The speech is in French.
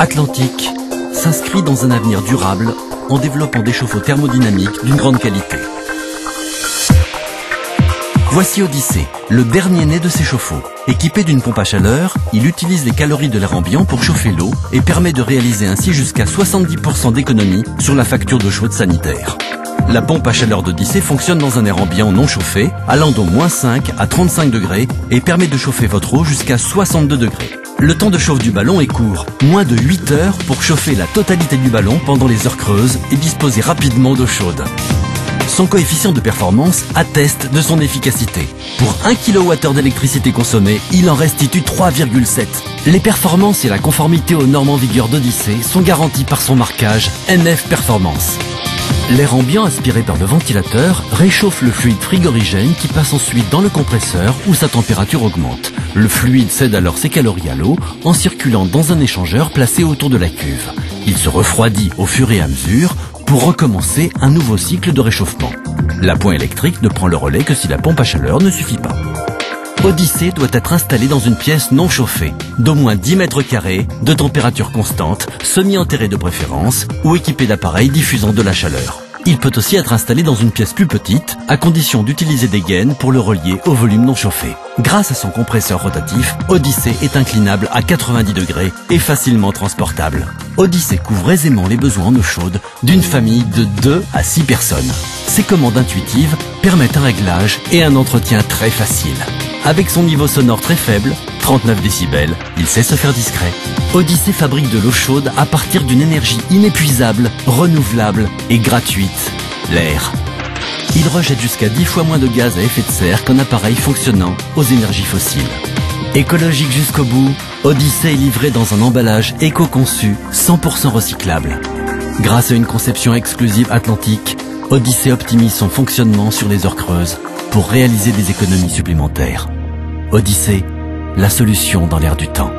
Atlantique s'inscrit dans un avenir durable en développant des chauffe-eau thermodynamiques d'une grande qualité. Voici Odyssée, le dernier né de ces chauffe-eau. Équipé d'une pompe à chaleur, il utilise les calories de l'air ambiant pour chauffer l'eau et permet de réaliser ainsi jusqu'à 70% d'économie sur la facture d'eau chaude sanitaire. La pompe à chaleur d'Odyssée fonctionne dans un air ambiant non chauffé, allant de -5 à 35 degrés et permet de chauffer votre eau jusqu'à 62 degrés. Le temps de chauffe du ballon est court, moins de 8 heures pour chauffer la totalité du ballon pendant les heures creuses et disposer rapidement d'eau chaude. Son coefficient de performance atteste de son efficacité. Pour 1 kWh d'électricité consommée, il en restitue 3,7. Les performances et la conformité aux normes en vigueur d'Odyssée sont garanties par son marquage NF Performance. L'air ambiant aspiré par le ventilateur réchauffe le fluide frigorigène qui passe ensuite dans le compresseur où sa température augmente. Le fluide cède alors ses calories à l'eau en circulant dans un échangeur placé autour de la cuve. Il se refroidit au fur et à mesure pour recommencer un nouveau cycle de réchauffement. L'appoint électrique ne prend le relais que si la pompe à chaleur ne suffit pas. Odyssée doit être installée dans une pièce non chauffée, d'au moins 10 mètres carrés, de température constante, semi-enterrée de préférence, ou équipée d'appareils diffusant de la chaleur. Il peut aussi être installé dans une pièce plus petite, à condition d'utiliser des gaines pour le relier au volume non chauffé. Grâce à son compresseur rotatif, Odyssée est inclinable à 90 degrés et facilement transportable. Odyssée couvre aisément les besoins en eau chaude d'une famille de 2 à 6 personnes. Ses commandes intuitives permettent un réglage et un entretien très facile. Avec son niveau sonore très faible, 39 décibels, il sait se faire discret. Odyssée fabrique de l'eau chaude à partir d'une énergie inépuisable, renouvelable et gratuite, l'air. Il rejette jusqu'à 10 fois moins de gaz à effet de serre qu'un appareil fonctionnant aux énergies fossiles. Écologique jusqu'au bout, Odyssée est livré dans un emballage éco-conçu, 100% recyclable. Grâce à une conception exclusive Atlantique, Odyssée optimise son fonctionnement sur les heures creuses pour réaliser des économies supplémentaires. Odyssée, la solution dans l'air du temps.